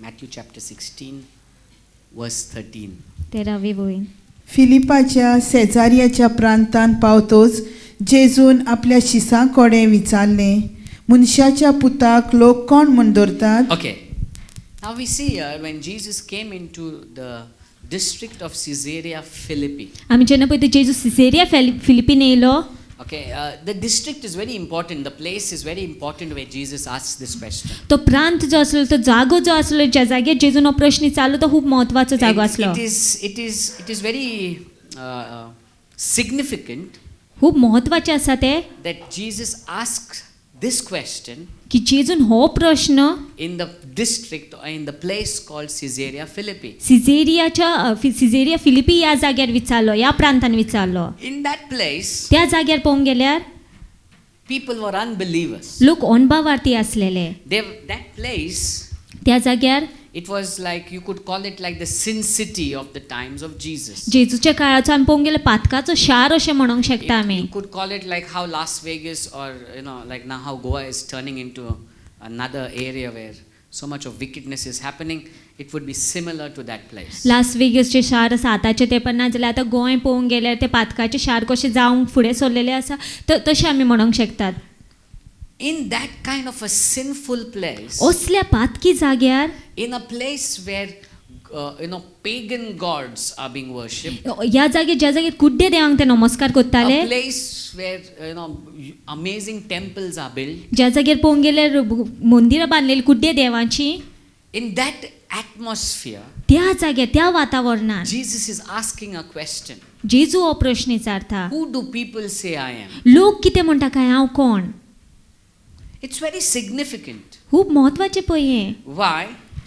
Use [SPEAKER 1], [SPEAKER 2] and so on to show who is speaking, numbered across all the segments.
[SPEAKER 1] Matthew chapter 16, verse 13.
[SPEAKER 2] 13वी वळीन.
[SPEAKER 3] फिलिपाच्या सेजारियाच्या प्रांतान पावतोच जेजून आपल्या शिसां कोडे विचारले, मनशाच्या पुताक लोक कोण म्हूण दवरतात?
[SPEAKER 1] Okay. Now we see here when Jesus came into the district of Caesarea Philippi.
[SPEAKER 2] आमी जेन्ना पळय जेजू सिसेरिया फिलिपीन येयलो.
[SPEAKER 1] Okay, the district is very important. The place is very important where Jesus asks this question.
[SPEAKER 2] तो प्रांत जो आसलो, तो जागो जो आसलो, ज्या जाग्यार जेजून हो प्रश्न विचारलो, तो खूब महत्वाचो जागो आसलो.
[SPEAKER 1] It is very significant
[SPEAKER 2] खूब महत्वाचें आसा ते
[SPEAKER 1] that Jesus asks this question
[SPEAKER 2] की जेजून हो प्रश्न
[SPEAKER 1] in the district or in the place called Caesarea Philippi.
[SPEAKER 2] सिसेरिया Philippi ह्या जाग्यार विचारलो, ह्या प्रांतान विचारलो.
[SPEAKER 1] In that place,
[SPEAKER 2] त्या जाग्यार पळोवंक गेल्यार
[SPEAKER 1] people were unbelievers.
[SPEAKER 2] लोक अनभावार्थी आसलेले.
[SPEAKER 1] That place,
[SPEAKER 2] त्या जाग्यार
[SPEAKER 1] it was like, you could call it like the sin city of the times of Jesus.
[SPEAKER 2] जेजूच्या काळाचो आमी पळोवंक गेल्यार पातकाचो शार अशें म्हणूंक शकता आमी.
[SPEAKER 1] You could call it like how Las Vegas or like now how Goa is turning into another area where so much of wickedness is happening. It would be similar to that place.
[SPEAKER 2] लास वेगसचे शार आसा आतांचे तेंपार ना जाल्यार आतां गोंय पळोवंक गेल्यार ते पातकाचे शार कशें जावंक फुडें सरलेले आसा तशें आमी म्हणूंक शकतात.
[SPEAKER 1] In that kind of a sinful place,
[SPEAKER 2] असल्या पातकी जाग्यार,
[SPEAKER 1] in a place where pagan gods are being worshipped,
[SPEAKER 2] ह्या जाग्यार ज्या जाग्यार कुड्डे देवांक ते नमस्कार करताले,
[SPEAKER 1] a place where amazing temples are built,
[SPEAKER 2] ज्या जाग्यार पळोवंक गेल्यार मंदिरां बांदलेली कुड्डे देवांची,
[SPEAKER 1] in that atmosphere,
[SPEAKER 2] त्या जाग्यार त्या वातावरणात
[SPEAKER 1] Jesus is asking a question.
[SPEAKER 2] जेजू हो प्रश्न विचारता,
[SPEAKER 1] Who do people say I am?
[SPEAKER 2] लोक कितें म्हणटा काय हांव कोण?
[SPEAKER 1] It's very significant.
[SPEAKER 2] खूब महत्वाचें पळय हें.
[SPEAKER 1] Why?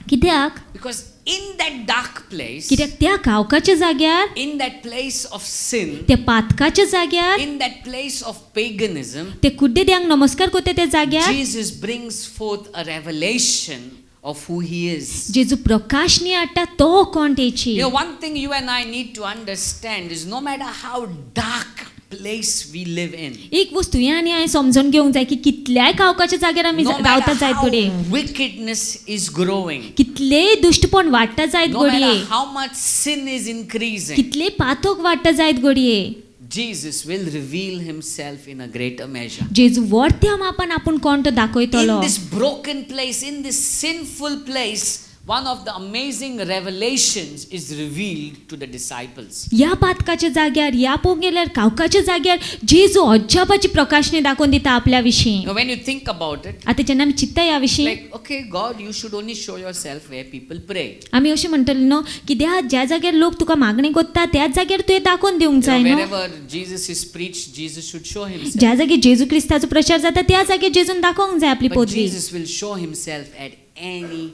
[SPEAKER 2] कित्याक?
[SPEAKER 1] Because in that dark place,
[SPEAKER 2] कित्याक त्या कावकाच्या जाग्यार,
[SPEAKER 1] in that place of sin,
[SPEAKER 2] त्या पातकाच्या जाग्यार,
[SPEAKER 1] in that place of paganism,
[SPEAKER 2] ते कुड्डे देवांक नमस्कार करता त्या जाग्यार
[SPEAKER 1] Jesus brings forth a revelation of who he is.
[SPEAKER 2] जेजू प्रकाशनी हाडटा तो कोण तेची.
[SPEAKER 1] One thing you and I need to understand is no matter how dark place we live in,
[SPEAKER 2] एक वस्तू हे आनी हांवें समजून घेवंक जाय की कितल्याय कावकाच्या जाग्यार आमी
[SPEAKER 1] no
[SPEAKER 2] रावता
[SPEAKER 1] matter
[SPEAKER 2] जायत
[SPEAKER 1] how
[SPEAKER 2] घडये,
[SPEAKER 1] wickedness is growing,
[SPEAKER 2] कितलेय दुष्टपण वाडटा जायत
[SPEAKER 1] no matter
[SPEAKER 2] घडये,
[SPEAKER 1] how much sin is increasing,
[SPEAKER 2] कितलेय पातक वाडटा जायत घडये,
[SPEAKER 1] Jesus will reveal himself in a greater measure.
[SPEAKER 2] जेजू व्हडत्या मापान आपूण कोण तो दाखयतलो.
[SPEAKER 1] In this broken place, in this sinful place, one of the amazing revelations is revealed to the disciples.
[SPEAKER 2] ह्या पातकाच्या जाग्यार, ह्या पळोवंक गेल्यार कावकाच्या जाग्यार जेजू अजापाची प्रकाशने दाखोवन दिता आपल्या विशीं.
[SPEAKER 1] Now, when you think about it,
[SPEAKER 2] आतां जेन्ना आमी चिंत्ता ह्या विशीं,
[SPEAKER 1] like, okay, God, you should only show yourself where people pray.
[SPEAKER 2] आमी अशें म्हणटले न्हू की ज्या जाग्यार लोक तुका मागणी करता त्याच जाग्यार तुवें दाखोवन दिवंक जाय न्हू.
[SPEAKER 1] Wherever Jesus is preached, Jesus should show himself.
[SPEAKER 2] ज्या जाग्यार जेजू क्रिस्ताचो प्रचार जाता त्या जाग्यार जेजून दाखोवंक जाय आपली
[SPEAKER 1] But
[SPEAKER 2] पदवी.
[SPEAKER 1] Jesus will show himself at any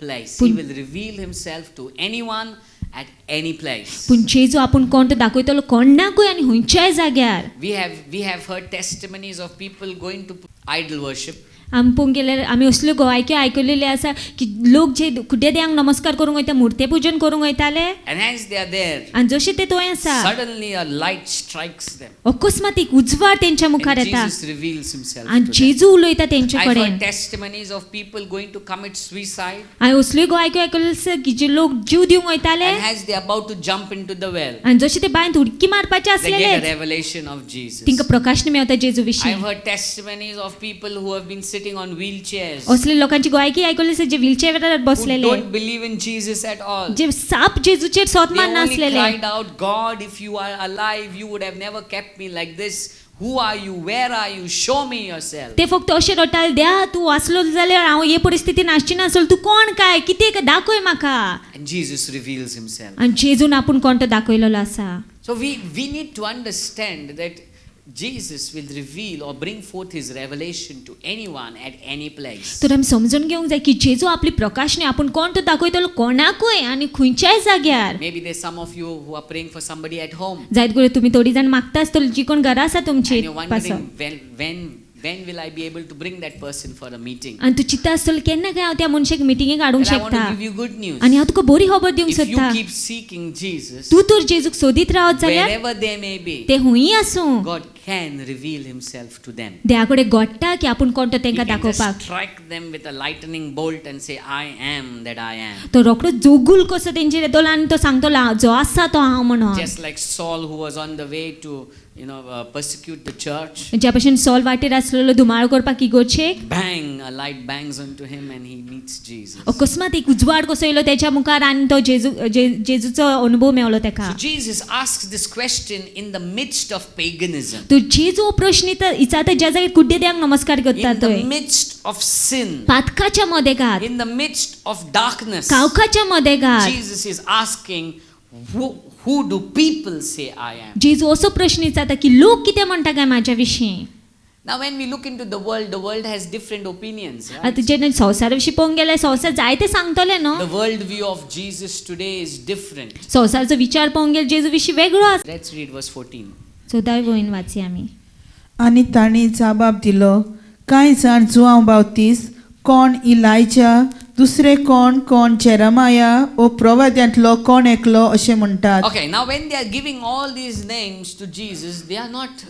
[SPEAKER 1] place. He will reveal himself to anyone at any place.
[SPEAKER 2] पूण जेजू आपूण कोण तो दाखयतलो कोणाकूय आनी खंयच्याय जाग्यार.
[SPEAKER 1] We have heard testimonies of people going to idol worship.
[SPEAKER 2] आमी पळोवंक गेल्यार आमी असल्यो गोवायक्यो आयकलेल्यो आसा की लोक जे कुड्डे देवांक नमस्कार करूंक वयता, मुर्ते पूजन करूंक वयताले,
[SPEAKER 1] And as they are there,
[SPEAKER 2] आनी जशें ते थंय आसा
[SPEAKER 1] suddenly a light strikes them.
[SPEAKER 2] अकस्मात एक उजवाड तेंच्या मुखार
[SPEAKER 1] And
[SPEAKER 2] येता
[SPEAKER 1] Jesus reveals himself
[SPEAKER 2] आनी
[SPEAKER 1] to them.
[SPEAKER 2] जेजू उलयता तेंचे
[SPEAKER 1] I've
[SPEAKER 2] कडेन.
[SPEAKER 1] heard testimonies of people going to commit suicide,
[SPEAKER 2] हांवें असल्यो गोवायक्यो आयकल्यो आसा की जे लोक जीव दिवंक वयताले
[SPEAKER 1] and as they are about to jump into the well,
[SPEAKER 2] आनी जशें ते बांयत उडकी मारपाचे
[SPEAKER 1] they get a
[SPEAKER 2] आसलेले
[SPEAKER 1] revelation of Jesus.
[SPEAKER 2] तिंका प्रकाशन मेळटा जेजू विशीं.
[SPEAKER 1] I've heard testimonies of people who have been sitting on wheelchairs,
[SPEAKER 2] असले लोकांची गोवायकी आयकल्ली आसा जे व्हीलचेअरार
[SPEAKER 1] who
[SPEAKER 2] बसलेले,
[SPEAKER 1] don't believe in Jesus at all.
[SPEAKER 2] जे साप जेजूचेर
[SPEAKER 1] They
[SPEAKER 2] स्वतमान
[SPEAKER 1] only
[SPEAKER 2] नासलेले.
[SPEAKER 1] cried out, God, if you are alive, you would have never kept me like this. Who are you? Where are you? Show me yourself.
[SPEAKER 2] ते फक्त अशें रडटाले, देवा तूं वाचलो जाल्यार हांव हे परिस्थितीन आसची नासलो, तूं कोण काय, कितें दाखय म्हाका.
[SPEAKER 1] And Jesus reveals himself.
[SPEAKER 2] आनी जेजून आपूण कोण तो दाखयलेलो आसा.
[SPEAKER 1] So we need to understand that Jesus will reveal or bring forth his revelation to anyone at any place.
[SPEAKER 2] तर आमी समजून घेवंक जाय की जेजू आपली प्रकाशने आपूण कोण तो दाखयतलो कोणाकूय आनी खंयच्याय जाग्यार.
[SPEAKER 1] Maybe there's some of you who are praying for somebody at home.
[SPEAKER 2] जायत गोळे तुमी थोडी जाण मागता आसतली जी कोण घरा आसा तुमची
[SPEAKER 1] And you're
[SPEAKER 2] पासो.
[SPEAKER 1] wondering when will I be able to bring that person for a meeting?
[SPEAKER 2] आनी तूं चिंता आसतलो केन्ना काय हांव त्या मनशाक मिटिंगेक हाडूंक
[SPEAKER 1] Well, I want
[SPEAKER 2] शकता.
[SPEAKER 1] to give you good news.
[SPEAKER 2] आनी हांव तुका बरी खबर दिवंक
[SPEAKER 1] If you
[SPEAKER 2] सोदता.
[SPEAKER 1] keep seeking Jesus,
[SPEAKER 2] तूं तर जेजूक सोदीत रावत जाल्यार
[SPEAKER 1] wherever they may be,
[SPEAKER 2] ते हुंय आसूं
[SPEAKER 1] God can reveal himself to them.
[SPEAKER 2] देवाकडे घडटा की आपूण कोण तो
[SPEAKER 1] He
[SPEAKER 2] तांकां
[SPEAKER 1] can just
[SPEAKER 2] दाखोवपाक
[SPEAKER 1] strike them with a lightning bolt and say, I am that I am.
[SPEAKER 2] तो रोखडो जोगूल कसो तेंचेर येतलो आनी तो सांगतलो जो आसा तो हांव म्हणून.
[SPEAKER 1] Just like Saul, who was on the way to, persecute the church.
[SPEAKER 2] ज्या भशेन सॉल वाटेर आसलेलो धुमाळो करपाक इगोर्जेक
[SPEAKER 1] Bang, a light bangs onto him and he meets Jesus.
[SPEAKER 2] अकस्मात एक उजवाड कसो येयलो तेच्या मुखार आनी तो जेजूचो अनुभव मेळलो ताका.
[SPEAKER 1] So Jesus asks this question in the midst of paganism.
[SPEAKER 2] तो जेजू हो प्रश्न विचारता ज्या जागेर कुड्डे देवाक नमस्कार करता
[SPEAKER 1] In the
[SPEAKER 2] थंय
[SPEAKER 1] midst of sin.
[SPEAKER 2] पातकाच्या मदेगात
[SPEAKER 1] In the midst of darkness.
[SPEAKER 2] कावकाच्या मदेगात
[SPEAKER 1] Jesus is asking, who do people say I am?
[SPEAKER 2] जेजू असो प्रश्न विचारता की लोक कितें म्हणटा काय म्हाज्या विशीं.
[SPEAKER 1] Now when we look into the world has different opinions. Right?
[SPEAKER 2] आतां जेन्ना संवसारा विशीं पळोवंक गेल्यार संवसार जायते सांगतले न्हू.
[SPEAKER 1] The world view of Jesus today is different.
[SPEAKER 2] संवसाराचो विचार पळोवंक गेल्यार जेजू विशीं वेगळो आसा.
[SPEAKER 1] Let's read verse 14.
[SPEAKER 2] 14 वळीन वाची आमी.
[SPEAKER 3] आनी तांणी जाबाब दिलो, कांय जाण जुआंव बावतीस, कोण इलायजा, दुसरे कोण जेरमाया ओ प्रवाद्यांतलो कोण एकलो अशें म्हणटात.
[SPEAKER 1] Okay, now when they are giving all these names to Jesus, they are not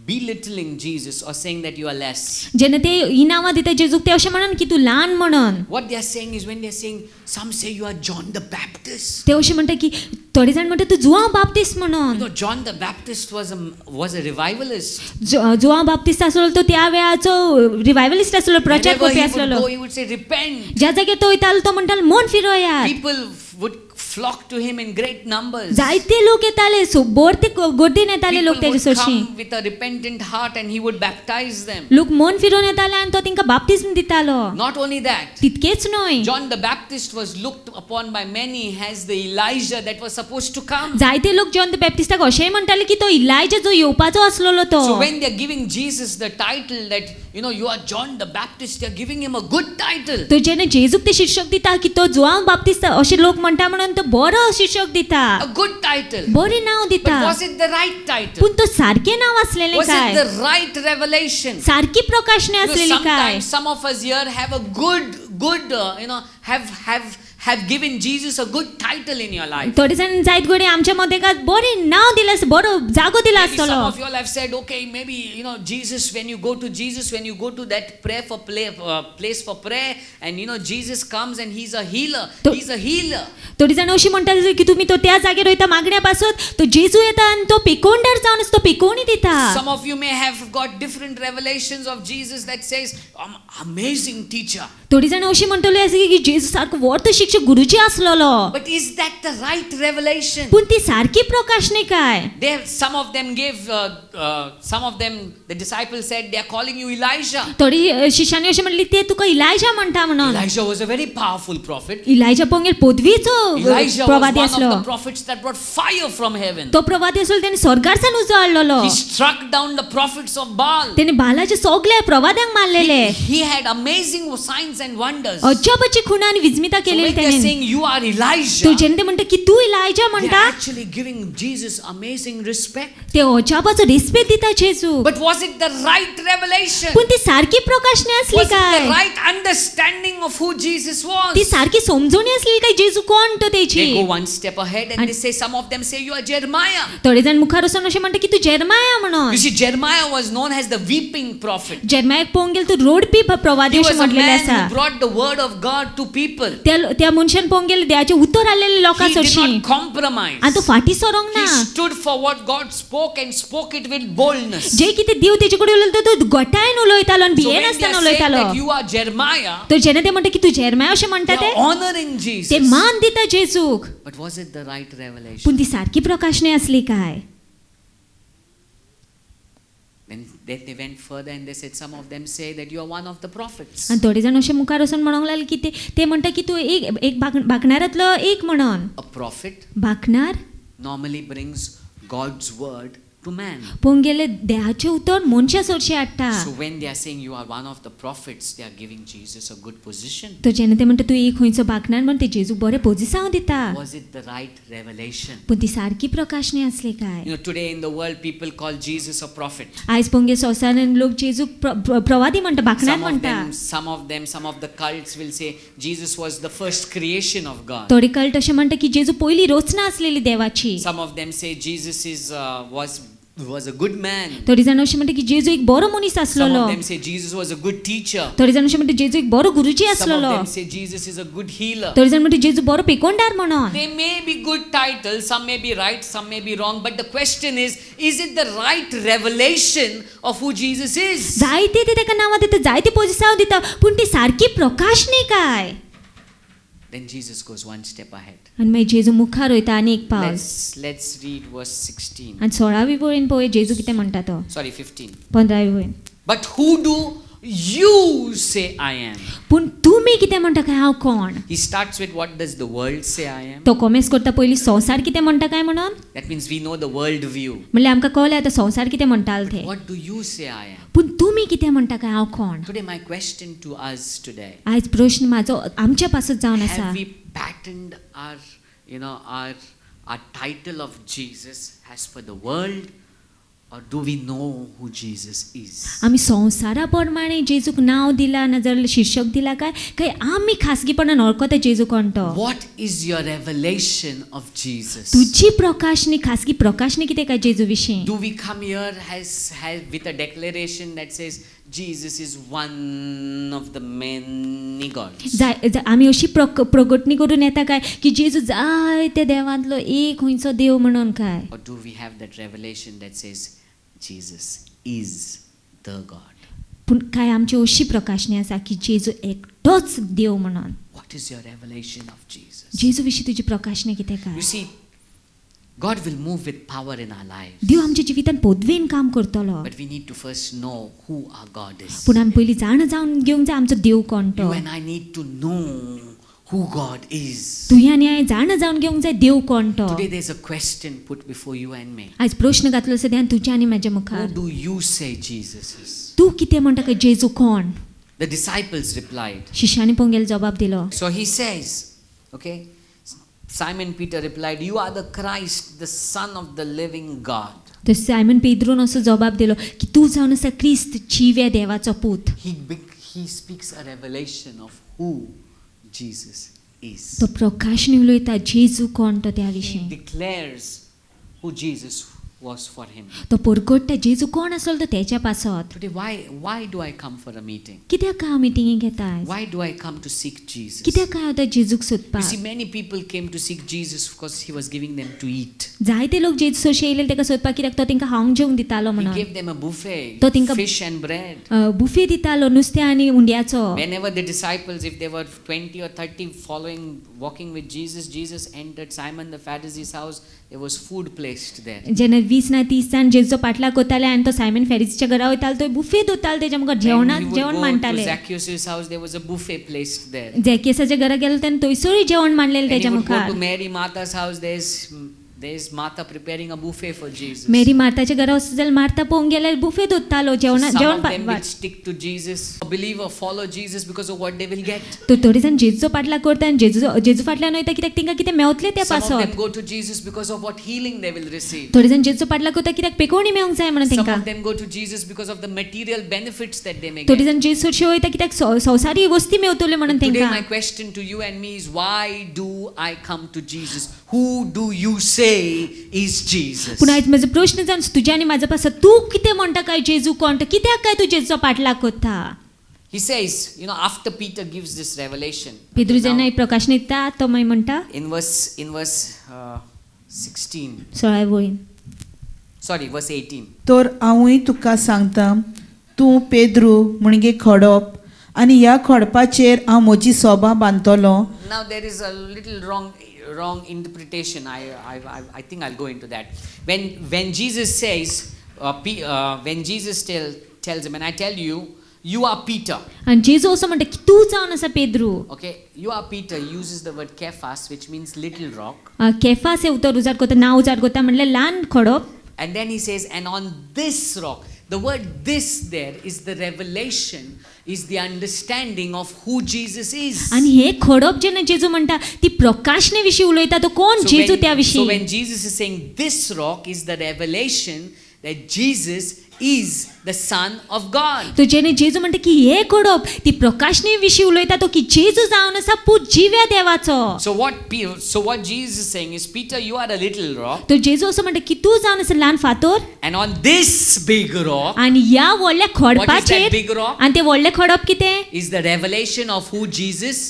[SPEAKER 1] belittling Jesus or saying that you are less.
[SPEAKER 2] जेन्ना ते ही नांवां दिता जेजूक ते अशें म्हणन की तूं ल्हान म्हणन.
[SPEAKER 1] What they are saying is, when they are saying, some say you are John the Baptist.
[SPEAKER 2] ते अशें म्हणटा की थोडे जाण म्हणटा तूं जुआंव बाप्तिस्त म्हणून.
[SPEAKER 1] John the Baptist was a revivalist.
[SPEAKER 2] João बाप्तिस्त आसलो तो त्या वेळाचो रिवायवलिस्ट आसलो, प्रचार
[SPEAKER 1] Wherever
[SPEAKER 2] करपी
[SPEAKER 1] he would
[SPEAKER 2] आसलो.
[SPEAKER 1] go, he would say, repent.
[SPEAKER 2] ज्या जाग्यार तो वयतालो तो म्हणटालो मन फिरोयात.
[SPEAKER 1] People would flock to him in great numbers.
[SPEAKER 2] जायते लोक येताले, भरते गर्दीन येताले लोक
[SPEAKER 1] People
[SPEAKER 2] तेजे
[SPEAKER 1] would
[SPEAKER 2] सोशी.
[SPEAKER 1] come with a repentant heart and he would baptize them.
[SPEAKER 2] लोक मन फिरोवन येताले आनी तो तांकां बाप्तिस्म दितालो.
[SPEAKER 1] Not only that,
[SPEAKER 2] तितकेच न्हय,
[SPEAKER 1] John the Baptist was looked upon by many as the Elijah that was supposed to come.
[SPEAKER 2] जायते लोक जॉन द बॅप्टिस्टाक अशेंय म्हणटाले की तो इलायजा जो येवपाचो आसलोलो तो.
[SPEAKER 1] So when they are giving Jesus the title that you are John the Baptist, they are giving him a good title.
[SPEAKER 2] तो जेन्ना जेजूक ते शीर्षक दिता की तो जुआंव बाप्तिस्त अशे लोक म्हणटा म्हणून तो बरो शीर्षक दिता,
[SPEAKER 1] A good title.
[SPEAKER 2] बरें नांव
[SPEAKER 1] But
[SPEAKER 2] दिता.
[SPEAKER 1] was it the right title?
[SPEAKER 2] पूण तो सारकें नांव आसलेलें
[SPEAKER 1] Was it
[SPEAKER 2] काय,
[SPEAKER 1] the right revelation?
[SPEAKER 2] सारकी प्रकाशने आसलेली काय.
[SPEAKER 1] Sometimes some of us here have a good have given Jesus a good title in your life.
[SPEAKER 2] थोडे जाण जायत घडये आमच्या मध्ये का बरें नांव दिलें आसता, बरो जागो दिला
[SPEAKER 1] Maybe some
[SPEAKER 2] आसतलो.
[SPEAKER 1] of you all have said, okay, maybe Jesus, when you go to that place for prayer, and Jesus comes and he's a healer. He's a healer.
[SPEAKER 2] थोडी जाण अशी म्हणटात की तुम्ही तो त्या जागेर वयता मागण्या पासत, तो जेजू येता आनी तो पिकोंडार जावन तो पिकोवणी दिता.
[SPEAKER 1] Some of you may have got different revelations of Jesus that says, amazing teacher.
[SPEAKER 2] थोडी जाण अशी म्हणटली आसा की जेजू सारको व्हड शिक्षक गुरुजी आसलोलो.
[SPEAKER 1] But is that the right revelation?
[SPEAKER 2] पूण ती सारकी प्रकाश न्ही काय.
[SPEAKER 1] Some of them the disciples said, they are calling you Elijah.
[SPEAKER 2] थोडी शिष्यानी अशी म्हणली ते तुका इलायजा म्हणटा म्हणून.
[SPEAKER 1] Elijah was a very powerful prophet.
[SPEAKER 2] इलायजा पोंगेल पदवीचो
[SPEAKER 1] Elijah was
[SPEAKER 2] प्रवादी
[SPEAKER 1] one of
[SPEAKER 2] आसलो.
[SPEAKER 1] the prophets that brought fire from heaven.
[SPEAKER 2] तो प्रवादी आसलो त्याने स्वर्गारसान उजवाडलेलो.
[SPEAKER 1] He struck down the prophets of Baal.
[SPEAKER 2] त्याने बालाचे सगळे प्रवाद्यांक मारलेले.
[SPEAKER 1] He had amazing signs and wonders.
[SPEAKER 2] अजबची खुणा आणि विस्मिता
[SPEAKER 1] So
[SPEAKER 2] केलेली
[SPEAKER 1] when they're
[SPEAKER 2] त्याने.
[SPEAKER 1] saying you are Elijah,
[SPEAKER 2] तो जेन्ना ते म्हणटा की तू इलायजा
[SPEAKER 1] they're
[SPEAKER 2] म्हणटा,
[SPEAKER 1] actually giving Jesus amazing respect.
[SPEAKER 2] ते अजबाचो रिस्पेक्ट दिता जेजू.
[SPEAKER 1] But was it the right revelation?
[SPEAKER 2] पण ती सारकी प्रकाश नाही असली
[SPEAKER 1] Was it
[SPEAKER 2] काय.
[SPEAKER 1] the right understanding of who Jesus was?
[SPEAKER 2] ती सारकी समजूनी असली काय जेजू कोण तो त्याची.
[SPEAKER 1] They go one step ahead and they say, some of them say you are Jeremiah.
[SPEAKER 2] थोडे जण मुखार वचून अशें म्हणटा की तू जेरमाया म्हणून.
[SPEAKER 1] You see, Jeremiah was known as the weeping prophet.
[SPEAKER 2] जेरमायाक पळोवंक गेल तू रोडपी प्रवादी
[SPEAKER 1] He
[SPEAKER 2] अशें
[SPEAKER 1] was a
[SPEAKER 2] म्हटलेलें
[SPEAKER 1] man
[SPEAKER 2] आसा.
[SPEAKER 1] who brought the word of God to people.
[SPEAKER 2] त्या मनशान पळोवंक गेले देवाचे उतर आलेले लोकां
[SPEAKER 1] He did
[SPEAKER 2] चडशी.
[SPEAKER 1] not compromise.
[SPEAKER 2] आनी तो फाटी सरोंक
[SPEAKER 1] He
[SPEAKER 2] ना.
[SPEAKER 1] stood for what God spoke and spoke it with boldness.
[SPEAKER 2] जे कितें देव तेजे कडेन उलयलो तो गोटायन उलयतालो आनी
[SPEAKER 1] So
[SPEAKER 2] भियेन
[SPEAKER 1] when they
[SPEAKER 2] आसतना
[SPEAKER 1] are saying
[SPEAKER 2] उलयतालो.
[SPEAKER 1] that you are Jeremiah,
[SPEAKER 2] तो जेन्ना ते म्हणटा की तू जेरमाया अशें म्हणटा
[SPEAKER 1] they
[SPEAKER 2] ते,
[SPEAKER 1] are honoring
[SPEAKER 2] ते
[SPEAKER 1] Jesus.
[SPEAKER 2] मान दिता जेजूक.
[SPEAKER 1] But was it the right revelation?
[SPEAKER 2] पूण ती सारकी प्रकाश नाही असली काय.
[SPEAKER 1] Then they went further and they said, some of them say that you are one of the prophets.
[SPEAKER 2] आनी थोडे जाण अशें मुखार वचून म्हणूंक लागले की ते म्हणटा की तू एक भाकणारांतलो एक म्हणून.
[SPEAKER 1] A prophet
[SPEAKER 2] भाकणार
[SPEAKER 1] normally brings God's word to man.
[SPEAKER 2] पळोवंक गेले देवाचें उतर मनशा चडशें हाडटा.
[SPEAKER 1] So when they are saying you are one of the prophets, they are giving Jesus a good position.
[SPEAKER 2] तो जेन्ना ते म्हणटा तू एक खंयचो भाकणार म्हण ते जेजूक बरें पोजिसांव दिता.
[SPEAKER 1] Was it the right revelation?
[SPEAKER 2] पूण ती सारकी प्रकाश नाही असली काय.
[SPEAKER 1] Today in the world people call Jesus a prophet.
[SPEAKER 2] आयज पळोवंक गेले संवसारान लोक जेजूक प्रवादी म्हणटा, भाकणार म्हणटा.
[SPEAKER 1] Some of the cults will say Jesus was the first creation of God.
[SPEAKER 2] थोडी कल्ट अशें म्हणटा की जेजू पयली रचना आसलेली देवाची.
[SPEAKER 1] Some of them say Jesus was was a good man.
[SPEAKER 2] थोडी जाण अशें म्हणटा की जेजू एक बरो मनीस
[SPEAKER 1] Some
[SPEAKER 2] आसलोलो.
[SPEAKER 1] of them say Jesus was a good teacher.
[SPEAKER 2] थोडी जाण अशें म्हणटा जेजू एक बरो गुरुजी
[SPEAKER 1] Some of
[SPEAKER 2] आसलोलो.
[SPEAKER 1] them say Jesus is a good healer.
[SPEAKER 2] थोडी जाण म्हणटा जेजू बरो पेकोंडार म्हणून.
[SPEAKER 1] They may be good titles, some may be right, some may be wrong, but the question is it the right revelation of who Jesus is?
[SPEAKER 2] जायते ते ताका नांवां दिता, जायते पोजिसांव दिता, पूण ती सारकी प्रकाशनी काय?
[SPEAKER 1] Then Jesus goes one step ahead.
[SPEAKER 2] आनी मागीर जेजू मुखार वयता आनी एक पावल.
[SPEAKER 1] Let's read verse 16.
[SPEAKER 2] आनी 16वी वळीन पळय जेजू कितें म्हणटा तो.
[SPEAKER 1] Sorry, 15.
[SPEAKER 2] 15वी वळीन.
[SPEAKER 1] But who do you say I am?
[SPEAKER 2] पूण तुमी कितें म्हणटा काय हांव कोण?
[SPEAKER 1] He starts with what does the world say I am?
[SPEAKER 2] तो कॉमेंट्स करता पयलीं संवसार कितें म्हणटा काय म्हणून.
[SPEAKER 1] That means we know the world view.
[SPEAKER 2] म्हणल्यार आमकां कळ्ळें आतां संवसार कितें म्हणटाले ते.
[SPEAKER 1] What do you say I am?
[SPEAKER 2] पूण तुमी कितें म्हणटा काय हांव कोण?
[SPEAKER 1] Today my question to us today.
[SPEAKER 2] आयज प्रश्न म्हाजो आमच्या पासत जावन आसा.
[SPEAKER 1] Have we patterned our title of Jesus as per the world, or do we know who Jesus is?
[SPEAKER 2] आमी संवसारा प्रमाणे जेजूक नांव दिला ना जाल्यार शीर्षक दिला काय आमी खासगीपणान वळखता जेजू कोण तो.
[SPEAKER 1] What is your revelation of Jesus?
[SPEAKER 2] तुजी प्रकाशनी खासगी प्रकाशनी कितें काय जेजू विशीं.
[SPEAKER 1] Do we come here has with a declaration that says Jesus is one of the many gods?
[SPEAKER 2] आमी अशी प्रगटणी करून येता काय की जेजू जायत्या देवांतलो एक खंयचो देव म्हणून काय.
[SPEAKER 1] Or do we have that revelation that says Jesus is the God?
[SPEAKER 2] पूण काय आमची अशी प्रकाशनी आसा की जेजू एकटोच देव म्हणून.
[SPEAKER 1] What is your revelation of Jesus?
[SPEAKER 2] जेजू विशीं तुजी प्रकाशनी कितें काय.
[SPEAKER 1] You see, God will move with power in our lives.
[SPEAKER 2] देव आमच्या जिवितान पदवेन काम करतलो.
[SPEAKER 1] But we need to first know who our God is.
[SPEAKER 2] पूण आमी पयलीं जाण जावन घेवंक जाय आमचो देव कोण तो.
[SPEAKER 1] You and I need to know who God is.
[SPEAKER 2] तुवें आनी हांवें जाण जावन घेवंक जाय देव कोण तो.
[SPEAKER 1] Today there's a question put before you and me.
[SPEAKER 2] आयज प्रश्न घातलो आसा ध्यान तुज्या आनी म्हाज्या
[SPEAKER 1] Who
[SPEAKER 2] मुखार.
[SPEAKER 1] do you say Jesus is?
[SPEAKER 2] तूं कितें म्हणटा काय जेजू कोण.
[SPEAKER 1] The disciples replied.
[SPEAKER 2] शिष्यानी पोंगेल जबाब दिलो.
[SPEAKER 1] So he says, okay, Simon Peter replied, you are the Christ, the Son of the living God.
[SPEAKER 2] तर सायमन पेद्रोन असो जबाब दिलो की तूं जावन आसा क्रिस्त जिव्या देवाचो पूत.
[SPEAKER 1] He speaks a revelation of who Jesus is.
[SPEAKER 2] तो प्रकाशनी उलयता जेजू कोण तो त्या
[SPEAKER 1] He
[SPEAKER 2] विशीं.
[SPEAKER 1] declares who Jesus was for him.
[SPEAKER 2] तो परगट्टा जेजू कोण आसलो तो तेच्या पासत.
[SPEAKER 1] Today, why do I come for a meeting?
[SPEAKER 2] कित्याक काय हांव मिटिंगेक येता आयज.
[SPEAKER 1] Why do I come to seek Jesus?
[SPEAKER 2] कित्याक काय हांव जेजूक
[SPEAKER 1] You
[SPEAKER 2] सोदपाक.
[SPEAKER 1] see, many people came to seek Jesus because he was giving them to eat.
[SPEAKER 2] जायते लोक जेजू अशे येयले ताका सोदपाक कित्याक तो तांकां हांवंक जेवंक दितालो
[SPEAKER 1] He
[SPEAKER 2] म्हणून.
[SPEAKER 1] gave them a buffet,
[SPEAKER 2] तो तिंका-
[SPEAKER 1] fish and bread.
[SPEAKER 2] बुफे दितालो नुस्तें आनी हुंड्याचो.
[SPEAKER 1] Whenever the disciples, if there were 20 or 30 walking with Jesus, Jesus entered Simon the Pharisee's house. There was food placed there.
[SPEAKER 2] जेन्ना 20 ना 30 जाण जेजूचो पाटलाग करताले आनी तो सायमन फेरिसीच्या घरा वयतालो थंय बुफे दवरतालो तेच्या मुखार
[SPEAKER 1] When he would
[SPEAKER 2] जेवण
[SPEAKER 1] go to
[SPEAKER 2] मांडटाले.
[SPEAKER 1] Zacchaeus' house, there was a buffet placed there.
[SPEAKER 2] जॅकियसाच्या घरा गेलो तेन्ना थंयसरूय जेवण मांडलेलें
[SPEAKER 1] When he
[SPEAKER 2] तेच्या
[SPEAKER 1] would go
[SPEAKER 2] मुखार.
[SPEAKER 1] to Mary Martha's house, there's Martha preparing a buffet for Jesus.
[SPEAKER 2] मेरी मार्ताच्या घरा वचत जाल्यार मार्ता पळोवंक गेल्यार बुफे दवरतालो
[SPEAKER 1] Some of them
[SPEAKER 2] जेवण
[SPEAKER 1] will stick to Jesus. A believer follow Jesus because of what they will get.
[SPEAKER 2] तो थोडे जाण जेजूचो पाटलाग करता आनी जेजू फाटल्यान वयता कित्याक तांकां कितें मेवतलें त्या
[SPEAKER 1] Some of them
[SPEAKER 2] पासत.
[SPEAKER 1] go to Jesus because of what healing they will receive.
[SPEAKER 2] थोडे जाण जेजूचो पाटलाग करता कित्याक पेकोवणी मेवंक जाय म्हणून
[SPEAKER 1] Some
[SPEAKER 2] तांकां.
[SPEAKER 1] of them go to Jesus because of the material benefits that they may
[SPEAKER 2] थोडे
[SPEAKER 1] get.
[SPEAKER 2] जाण जेजूचे वयता कित्याक संवसारी वस्ती मेवतल्यो म्हणून
[SPEAKER 1] Today
[SPEAKER 2] तांकां.
[SPEAKER 1] my question to you and me is, why do I come to Jesus? Who do you say is Jesus?
[SPEAKER 2] पूण आयज म्हजो प्रश्न जावन तुज्या आनी म्हाजो पासत तूं कितें म्हणटा काय जेजू कोण तो कित्याक काय तूं जेजूचो पाटलाग करता.
[SPEAKER 1] He says, after Peter gives this revelation,
[SPEAKER 2] Pedro
[SPEAKER 1] now,
[SPEAKER 2] जेन्ना ही प्रकाशन दिता तो मागीर म्हणटा
[SPEAKER 1] in verse 16,
[SPEAKER 2] 16 वळीन.
[SPEAKER 1] sorry, verse 18.
[SPEAKER 3] तर हांवूय तुका सांगता तूं पेद्रू म्हणगे खडप आनी ह्या खडपाचेर हांव म्हजी सोबा बांदतलो.
[SPEAKER 1] Now there is a little wrong interpretation. I think I'll go into that. When Jesus says, when Jesus tells him, and I tell you, you are Peter.
[SPEAKER 2] आनी जेजू असो म्हणटा की तूं जावन आसा Pedro.
[SPEAKER 1] Okay, you are Peter. He uses the word Cephas, which means little rock.
[SPEAKER 2] केफास हे उतर उजार करता नांव उजार करता म्हणल्यार ल्हान खडप.
[SPEAKER 1] And then he says, and on this rock. The word this there is the revelation, is the understanding of who Jesus is.
[SPEAKER 2] आनी हे खडप जेन्ना जेजू म्हणटा ती प्रकाशने विशीं उलयता तो कोण जेजू त्या
[SPEAKER 1] So
[SPEAKER 2] विशीं.
[SPEAKER 1] when Jesus is saying this rock is the revelation that Jesus is the Son of God.
[SPEAKER 2] तो जेणे जेजू म्हणटा की हे खडप ती प्रकाशने विशीं उलयता तो की जेजू जावन आसा पूत जिव्या देवाचो.
[SPEAKER 1] So what Jesus is saying is, Peter, you are a little rock,
[SPEAKER 2] तो जेजू असं म्हणटा की तू जावन आसा ल्हान फातर
[SPEAKER 1] and on this big rock
[SPEAKER 2] आनी ह्या व्हडल्या
[SPEAKER 1] What is that
[SPEAKER 2] खडपाचेर
[SPEAKER 1] big rock?
[SPEAKER 2] आनी ते व्हडले खडप कितें
[SPEAKER 1] is the revelation of who Jesus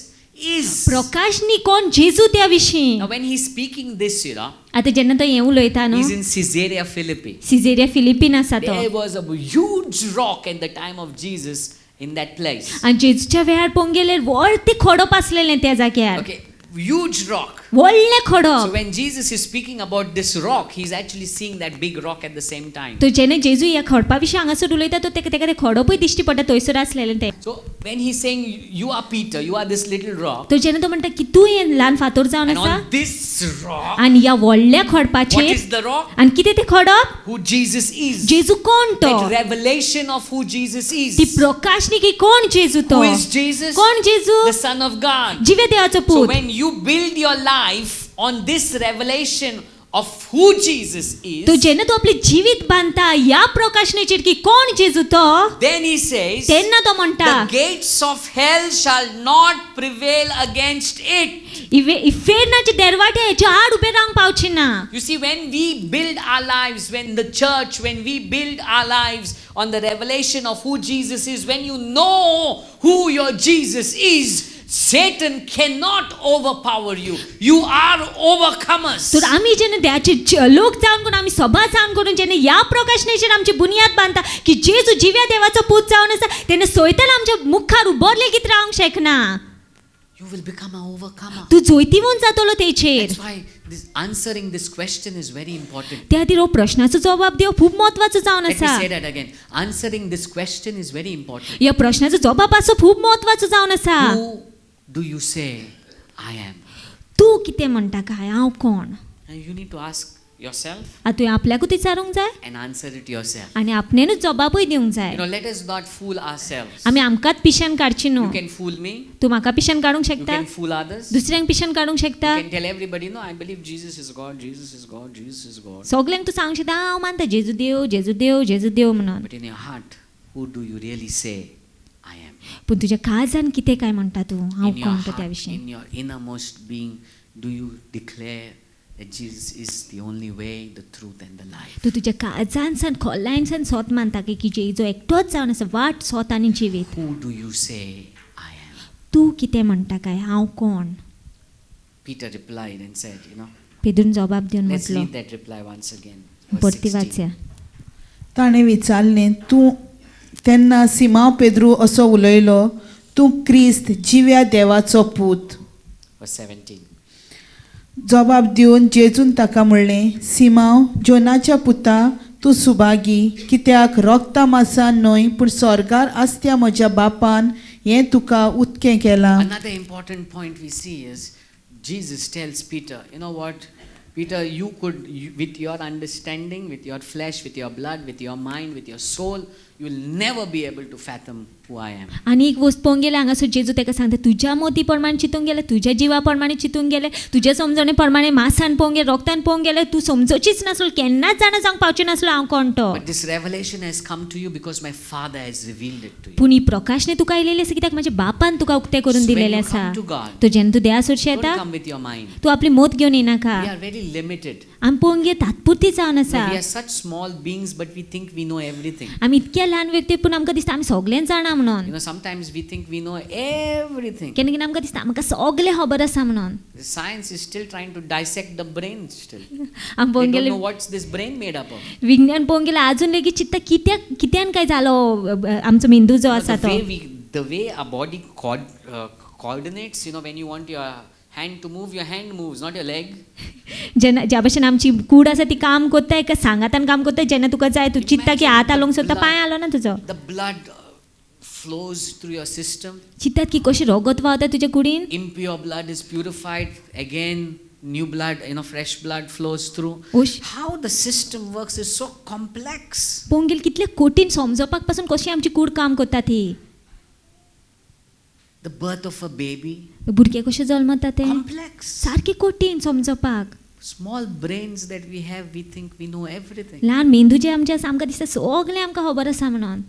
[SPEAKER 1] is.
[SPEAKER 2] प्रकाशनी कोण जेजू त्या विशीं.
[SPEAKER 1] Now when he's speaking this,
[SPEAKER 2] आता जेन्ना तो हें उलयता न्हू
[SPEAKER 1] he's in Caesarea Philippi.
[SPEAKER 2] Caesarea Philippi आसा तो
[SPEAKER 1] There was a huge rock at the time of Jesus in that place.
[SPEAKER 2] आनी जेजूच्या वेळार पळोवंक गेल्यार व्हडलें खडप आसलेलें त्या जाग्यार
[SPEAKER 1] Okay, huge rock.
[SPEAKER 2] व्हडलें
[SPEAKER 1] So
[SPEAKER 2] खडप.
[SPEAKER 1] when Jesus is speaking about this rock, he's actually seeing that big rock at the same time.
[SPEAKER 2] तो जेन्ना जेजू ह्या खडपा विशीं हांगासर उलयता तो तेका ते खडपूय दिश्टी पडटा थंयसर आसलेलें तें.
[SPEAKER 1] So when he's saying, you are Peter, you are this little rock,
[SPEAKER 2] तो जेन्ना तो म्हणटा की तूं हें ल्हान फातर जावन
[SPEAKER 1] and
[SPEAKER 2] आसा
[SPEAKER 1] on this rock,
[SPEAKER 2] आनी ह्या व्हडल्या
[SPEAKER 1] what
[SPEAKER 2] खडपाचेर
[SPEAKER 1] is the rock?
[SPEAKER 2] आनी कितें तें खडप
[SPEAKER 1] Who Jesus is.
[SPEAKER 2] जेजू कोण तो
[SPEAKER 1] That revelation of who Jesus
[SPEAKER 2] ती
[SPEAKER 1] is.
[SPEAKER 2] प्रकाशनी की कोण जेजू तो
[SPEAKER 1] Who is Jesus?
[SPEAKER 2] कोण जेजू
[SPEAKER 1] The Son of God.
[SPEAKER 2] जिवे देवाचो
[SPEAKER 1] So
[SPEAKER 2] पूत.
[SPEAKER 1] when you build your life on this revelation of who Jesus
[SPEAKER 2] तो
[SPEAKER 1] is,
[SPEAKER 2] जेन्ना तूं आपलें जिवीत बांदता ह्या प्रकाशनेचेर की कोण जेजू तो
[SPEAKER 1] then he says,
[SPEAKER 2] तेन्ना तो म्हणटा
[SPEAKER 1] the gates of hell shall not prevail against it.
[SPEAKER 2] फेरनाचे दरवाटे हेच्या आड उबे रावंक पावचे ना.
[SPEAKER 1] You see, when we build our lives, when the church, when we build our lives on the revelation of who Jesus is, when you know who your Jesus is, Satan cannot overpower you. You are overcomers.
[SPEAKER 2] तर आमी जेन्ना देवाचे लोक जावन करून आमी सभा जावन करून जेन्ना ह्या प्रकाशनेचेर आमची बुनियाद बांदता की जेजू जिव्या देवाचो पूत जावन आसा तेन्ना सैतान आमच्या मुखार उबोर लेगीत रावंक शकना.
[SPEAKER 1] You will become an overcomer.
[SPEAKER 2] तूं जोयतीवून जातलो तेचेर.
[SPEAKER 1] That's why answering this question is very important.
[SPEAKER 2] त्या खातीर हो प्रश्नाचो जवाब दिवप खूब म्हत्वाचो जावन
[SPEAKER 1] Let me
[SPEAKER 2] आसा.
[SPEAKER 1] say that again. Answering this question is very important.
[SPEAKER 2] ह्या प्रश्नाचो जवाब आसप खूब म्हत्वाचो जावन आसा.
[SPEAKER 1] Who do you say I am?
[SPEAKER 2] तूं कितें म्हणटा काय हांव कोण.
[SPEAKER 1] And you need to ask yourself
[SPEAKER 2] आतां तुवें आपल्याकूच विचारूंक जाय
[SPEAKER 1] and answer it yourself.
[SPEAKER 2] आनी आपणेनूच जवाबूय दिवंक जाय.
[SPEAKER 1] Let us not fool ourselves.
[SPEAKER 2] आमी आमकांच पिशान काडची न्हू.
[SPEAKER 1] You can fool me.
[SPEAKER 2] तूं म्हाका पिशान काडूंक
[SPEAKER 1] You
[SPEAKER 2] शकता
[SPEAKER 1] can fool others.
[SPEAKER 2] दुसऱ्यांक पिशान काडूंक शकता.
[SPEAKER 1] You can tell everybody, no, I believe Jesus is God, Jesus is God, Jesus is God.
[SPEAKER 2] सगल्यांक तूं सांगूंक शकता हांव मानता जेजू देव जेजू देव जेजू देव म्हणून.
[SPEAKER 1] But in your heart, who do you really say I am?
[SPEAKER 2] पूण तुज्या काळजान कितें काय म्हणटा तूं हांव
[SPEAKER 1] In your
[SPEAKER 2] कोण तो त्या
[SPEAKER 1] heart,
[SPEAKER 2] विशीं.
[SPEAKER 1] in your innermost being, do you declare that Jesus is the only way, the truth and the life?
[SPEAKER 2] तूं तुज्या काळजानसान खोलायनसान सोत मानता की जेजू एकटोच जावन आसा वाट सोत आनी जिवीत.
[SPEAKER 1] Who do you say I am?
[SPEAKER 2] तूं कितें म्हणटा काय हांव कोण.
[SPEAKER 1] Peter replied and said,
[SPEAKER 2] पेदून जबाब दिवन
[SPEAKER 1] let's
[SPEAKER 2] म्हटलो
[SPEAKER 1] read that reply once again. Verse
[SPEAKER 2] परती
[SPEAKER 1] 16.
[SPEAKER 2] वाचया.
[SPEAKER 3] ताणें विचारलें तूं तेन्ना सिमांव पेद्रू असो उलयलो तूं क्रिस्त जिव्या देवाचो पूत.
[SPEAKER 1] Verse 17.
[SPEAKER 3] जबाब दिवन जेजून ताका म्हणलें सिमांव जोनाच्या पुता तूं सुभागी कित्याक रोगता मासान न्हय पूण स्वर्गार आसत्या म्हज्या बापान हें तुका उक्तें केलां.
[SPEAKER 1] Another important point we see is Jesus tells Peter, you know what? Peter, with your understanding, with your flesh, with your blood, with your mind, with your soul, you will never be able to fathom who I am.
[SPEAKER 2] आनी एक वस्त पळोवंक गेल्यार हांगासर जेजू ताका सांगता तुज्या मोती प्रमाणे चिंतूंक गेले तुज्या जिवा प्रमाणे चिंतूंक गेले तुज्या समजणे प्रमाणे मासान पळोवंक गेले रोगतान पळोवंक गेले तूं समजोचीच नासलो केन्नाच जाणा जावंक पावचें नासलो हांव कोण तो.
[SPEAKER 1] But this revelation has come to you because my Father has revealed it to you.
[SPEAKER 2] पूण ही प्रकाशने तुका आयलेली आसा कित्याक म्हाज्या बापान तुका उक्तें करून
[SPEAKER 1] So when
[SPEAKER 2] दिलेलें
[SPEAKER 1] you
[SPEAKER 2] आसा.
[SPEAKER 1] come to God,
[SPEAKER 2] तो जेन्ना तूं देवासरशी
[SPEAKER 1] don't
[SPEAKER 2] येता
[SPEAKER 1] come with your mind.
[SPEAKER 2] तूं आपली मोत घेवन येनाका.
[SPEAKER 1] We are very limited.
[SPEAKER 2] आमी पळोवंक गेल्यार तात्पुरती जावन आसा.
[SPEAKER 1] We are such small beings, but we think we know everything.
[SPEAKER 2] आमी इतक्या ल्हान व्यक्ती पूण आमकां दिसता आमी सगळें जाणा म्हणून.
[SPEAKER 1] Sometimes we think we know everything.
[SPEAKER 2] केन्ना केन्ना आमकां दिसता आमकां सगळें खबर आसा म्हणून.
[SPEAKER 1] The science is still trying to dissect the brain still.
[SPEAKER 2] आमी
[SPEAKER 1] They
[SPEAKER 2] पळोवंक
[SPEAKER 1] don't
[SPEAKER 2] गेल्यार
[SPEAKER 1] know what's this brain made up of.
[SPEAKER 2] विज्ञान पळोवंक गेल्यार आजून लेगीत चित्ता कित्यान काय जालो आमचो मेंदू जो आसा तो.
[SPEAKER 1] The way our body coordinates, when you want your hand to move, your hand moves, not your leg.
[SPEAKER 2] जेन्ना ज्या भशेन आमची कूड आसा ती काम कोत्ता एका सांगातान काम कोत्ता जेन्ना तुका जाय तूं चित्ता की हात हालोवंक सोदता पांय हालो ना तुजो.
[SPEAKER 1] The blood flows through your system.
[SPEAKER 2] चित्तात की कशी रोगत व्हांवता तुज्या कुडीन.
[SPEAKER 1] Impure blood is purified. Again, new blood, fresh blood flows through. How the system works is so complex.
[SPEAKER 2] पळोवंक गेल्यार कितलें कठीण समजोवपाक पासून कशी आमची कूड काम कोत्ता ती.
[SPEAKER 1] The birth of a baby.
[SPEAKER 2] भुरगे कशे जल्मता ते
[SPEAKER 1] Complex.
[SPEAKER 2] सारकें कठीण समजोवपाक.
[SPEAKER 1] Small brains that we have, we think we know everything.
[SPEAKER 2] ल्हान मेंदू जे आमचे आसा आमकां दिसता सगळें आमकां खबर आसा म्हणून.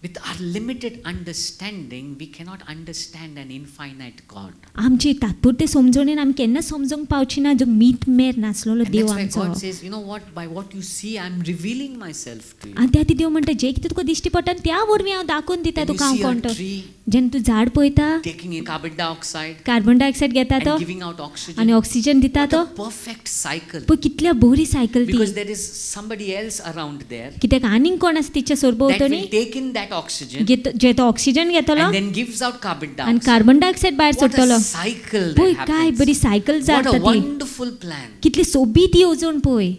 [SPEAKER 1] With our limited understanding, we cannot understand an infinite God.
[SPEAKER 2] आमची तात्पुरते समजणेन आमी केन्ना समजूंक पावची ना जो मीठ मेर नासलेलो
[SPEAKER 1] And
[SPEAKER 2] देव
[SPEAKER 1] that's why
[SPEAKER 2] आमचो.
[SPEAKER 1] God says, you know what, by what you see, I'm revealing myself to you.
[SPEAKER 2] आनी त्या ती देव म्हणटा जे कितें तुका दिश्टी पडटा त्या वरवीं हांव दाखोवन दिता
[SPEAKER 1] When you
[SPEAKER 2] तुका हांव
[SPEAKER 1] see a
[SPEAKER 2] कोण तो.
[SPEAKER 1] tree
[SPEAKER 2] जेन्ना तूं झाड पळयता
[SPEAKER 1] taking in carbon dioxide
[SPEAKER 2] carbon dioxide घेता तो
[SPEAKER 1] and giving out oxygen,
[SPEAKER 2] आनी ऑक्सिजन दिता
[SPEAKER 1] what
[SPEAKER 2] तो
[SPEAKER 1] a perfect cycle.
[SPEAKER 2] पळय कितल्या बरी सायकल ती.
[SPEAKER 1] Because there is somebody else around there
[SPEAKER 2] कित्याक आनीक कोण आसा तिच्या
[SPEAKER 1] that
[SPEAKER 2] सरभोंवतणी
[SPEAKER 1] will take in that oxygen
[SPEAKER 2] जे तो ऑक्सिजन घेतलो
[SPEAKER 1] and then gives out carbon
[SPEAKER 2] आनी
[SPEAKER 1] dioxide.
[SPEAKER 2] कार्बन डायऑक्सायड भायर
[SPEAKER 1] What a
[SPEAKER 2] सोडटलो.
[SPEAKER 1] cycle
[SPEAKER 2] पळय
[SPEAKER 1] that
[SPEAKER 2] काय
[SPEAKER 1] happens.
[SPEAKER 2] बरी सायकल
[SPEAKER 1] What
[SPEAKER 2] जाता
[SPEAKER 1] a
[SPEAKER 2] ती.
[SPEAKER 1] wonderful plan.
[SPEAKER 2] कितली सोबीत येवजण पळय.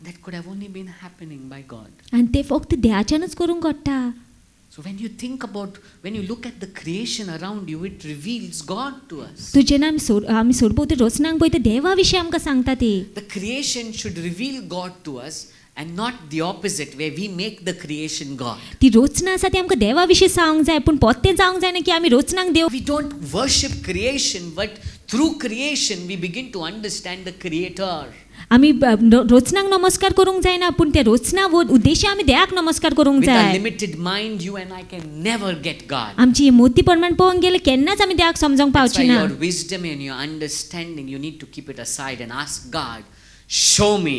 [SPEAKER 1] That could have only been happening by God.
[SPEAKER 2] आनी ते फक्त देवाच्यानच करूंक घडटा.
[SPEAKER 1] So when you think about, when you look at the creation around you, it reveals God to us.
[SPEAKER 2] तू जेन्ना आमी सरभोंवती रचनांक पळयता देवा विशीं आमकां सांगता ती.
[SPEAKER 1] The creation should reveal God to us and not the opposite where we make the creation God.
[SPEAKER 2] ती रचना आसा ती आमकां देवा विशीं सांगूंक जाय पूण पोत्तें जावंक जायना की आमी रचनांक देव.
[SPEAKER 1] We don't worship creation, but through creation we begin to understand the Creator.
[SPEAKER 2] आमी रचनांक नमस्कार करूंक जायना पूण त्या रचना उद्देशी आमी देवाक नमस्कार करूंक
[SPEAKER 1] With a
[SPEAKER 2] जाय.
[SPEAKER 1] limited mind, you and I can never get God.
[SPEAKER 2] आमची मोती प्रमाण पळोवंक गेले केन्नाच आमी देवाक समजोंक
[SPEAKER 1] That's why
[SPEAKER 2] पावची ना.
[SPEAKER 1] your wisdom and your understanding, you need to keep it aside and ask God, show me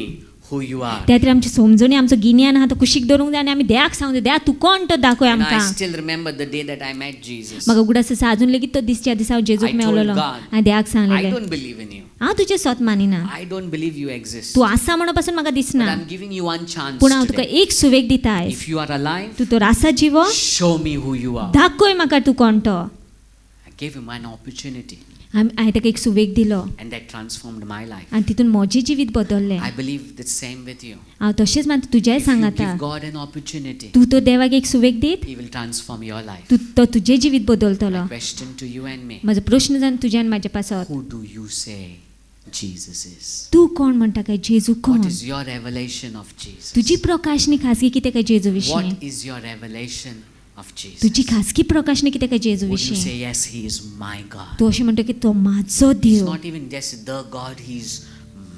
[SPEAKER 1] who you are.
[SPEAKER 2] त्या खातीर आमची समजणी आमचो गिन्यान आहा तो कुशीक दवरूंक जाय आनी आमी देवाक सांगूं देवा तूं कोण तो दाखय
[SPEAKER 1] And I
[SPEAKER 2] आमकां.
[SPEAKER 1] still remember the day that I met Jesus.
[SPEAKER 2] म्हाका उगडास आसा अजून लेगीत तो दीस ज्या दिसा हांव जेजूक
[SPEAKER 1] I told
[SPEAKER 2] मेवलेलो
[SPEAKER 1] God,
[SPEAKER 2] हांवें देवाक
[SPEAKER 1] I
[SPEAKER 2] सांगलेलें
[SPEAKER 1] don't believe in you.
[SPEAKER 2] हांव तुजें स्वत मानिना.
[SPEAKER 1] I don't believe you exist.
[SPEAKER 2] तूं आसा म्हणून पासून म्हाका
[SPEAKER 1] But
[SPEAKER 2] दिसना
[SPEAKER 1] I'm giving you one chance
[SPEAKER 2] पूण हांव तुका
[SPEAKER 1] today.
[SPEAKER 2] एक सुवेग दिता आयज.
[SPEAKER 1] If you are alive,
[SPEAKER 2] तूं तर आसा जिवो
[SPEAKER 1] show me who you are.
[SPEAKER 2] दाखय म्हाका तूं कोण तो.
[SPEAKER 1] I gave him an opportunity
[SPEAKER 2] हांवें ताका एक सुवेग दिलो
[SPEAKER 1] and that transformed my life.
[SPEAKER 2] आनी तितून म्हजें जिवीत बदललें.
[SPEAKER 1] I believe the same with you.
[SPEAKER 2] हांव तशेंच मानता तुजेंय
[SPEAKER 1] If you
[SPEAKER 2] सांगाता.
[SPEAKER 1] give God an opportunity,
[SPEAKER 2] तूं तो देवाक एक सुवेग दीत
[SPEAKER 1] He will transform your life.
[SPEAKER 2] तूं तो तुजें जिवीत बदलतलो.
[SPEAKER 1] My question to you and me,
[SPEAKER 2] म्हजो प्रश्न जावन तुज्यान म्हाज्या पासत
[SPEAKER 1] who do you say Jesus is?
[SPEAKER 2] तूं कोण म्हणटा काय जेजू कोण.
[SPEAKER 1] What is your revelation of Jesus?
[SPEAKER 2] तुजी प्रकाशनी खासगी कितें काय जेजू विशीं.
[SPEAKER 1] What is your revelation of Jesus?
[SPEAKER 2] तुजी खासगी प्रकाशनी कितें काय जेजू
[SPEAKER 1] Would you
[SPEAKER 2] विशीं.
[SPEAKER 1] say, yes, He is my God?
[SPEAKER 2] तूं अशें म्हणटा की तो म्हाजो
[SPEAKER 1] He's
[SPEAKER 2] Dev.
[SPEAKER 1] not even just the God, He's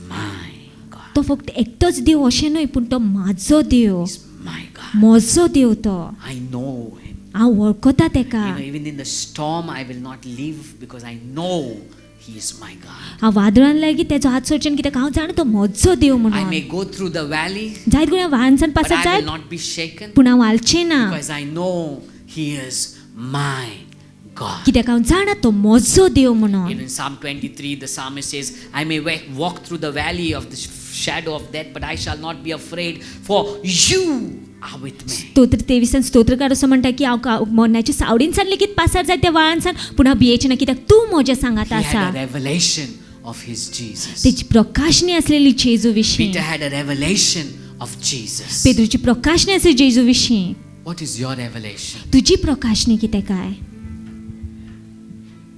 [SPEAKER 1] my God.
[SPEAKER 2] तो फक्त एकटोच देव अशें न्हय पूण तो म्हाजो देव.
[SPEAKER 1] He's my God.
[SPEAKER 2] म्हजो देव तो.
[SPEAKER 1] I know Him.
[SPEAKER 2] हांव वळखता तेका.
[SPEAKER 1] Even in the storm, I will not leave because I know He is my God.
[SPEAKER 2] हांव वादळान लेगीत तेजो हात सोडचें कित्याक हांव जाणा तो म्हजो देव
[SPEAKER 1] I
[SPEAKER 2] म्हणून.
[SPEAKER 1] may go through the valley,
[SPEAKER 2] जायत गुण्या वाहनसान
[SPEAKER 1] but
[SPEAKER 2] पासत
[SPEAKER 1] I will
[SPEAKER 2] जायत
[SPEAKER 1] not be shaken
[SPEAKER 2] पूण हांव हालचें ना
[SPEAKER 1] because I know He is my God.
[SPEAKER 2] कित्याक हांव जाणा तो म्हजो देव म्हणून.
[SPEAKER 1] Even in Psalm 23, the psalmist says, I may walk through the valley of the shadow of death, but I shall not be afraid, for you are with me.
[SPEAKER 2] स्तोत्र 23 स्तोत्रकार असं म्हणटा की हांव मरणाच्या सावडींसान लेगीत पासार जाय त्या वाळांसान पूण हांव भियेचें ना कित्याक तूं म्हज्या सांगात
[SPEAKER 1] He
[SPEAKER 2] आसा.
[SPEAKER 1] had a revelation of his Jesus.
[SPEAKER 2] तेजी प्रकाशनी असलेली जेजू विशीं.
[SPEAKER 1] Peter had a revelation of Jesus.
[SPEAKER 2] पेद्रूची प्रकाशनी आसली जेजू विशीं.
[SPEAKER 1] What is your revelation?
[SPEAKER 2] तुजी प्रकाशनी कितें काय.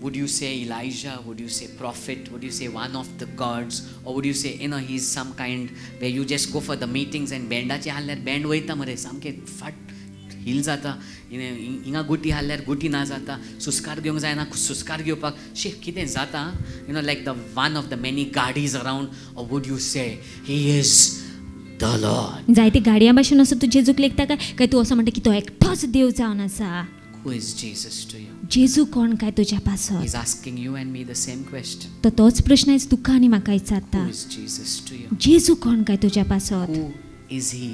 [SPEAKER 1] Would you say Elijah? Would you say prophet? Would you say one of the gods? Or would you say, he's some kind where you just go for the meetings and bendaचे हाल्ल्यार band वयता मरे सामके फट hill जाता. हिंगा गुटी हाल्ल्यार गुटी ना जाता. सुस्कार घेवंक जायना सुस्कार घेवपाक शी कितें जाता. Like the one of the many गाडीज around. Or would you say he is the Lord?
[SPEAKER 2] जायते गाडयां भाशेन असो तूं जेजूक लेखता काय तूं असो म्हणटा की तो एकटोच देव जावन आसा.
[SPEAKER 1] Who is Jesus to you?
[SPEAKER 2] जेजू कोण काय तुज्या पासत.
[SPEAKER 1] He's asking you and me the same question.
[SPEAKER 2] तो तोच प्रश्न आयज तुका आनी म्हाका विचारता.
[SPEAKER 1] Who is Jesus to you?
[SPEAKER 2] जेजू कोण काय तुज्या पासत.
[SPEAKER 1] Who is He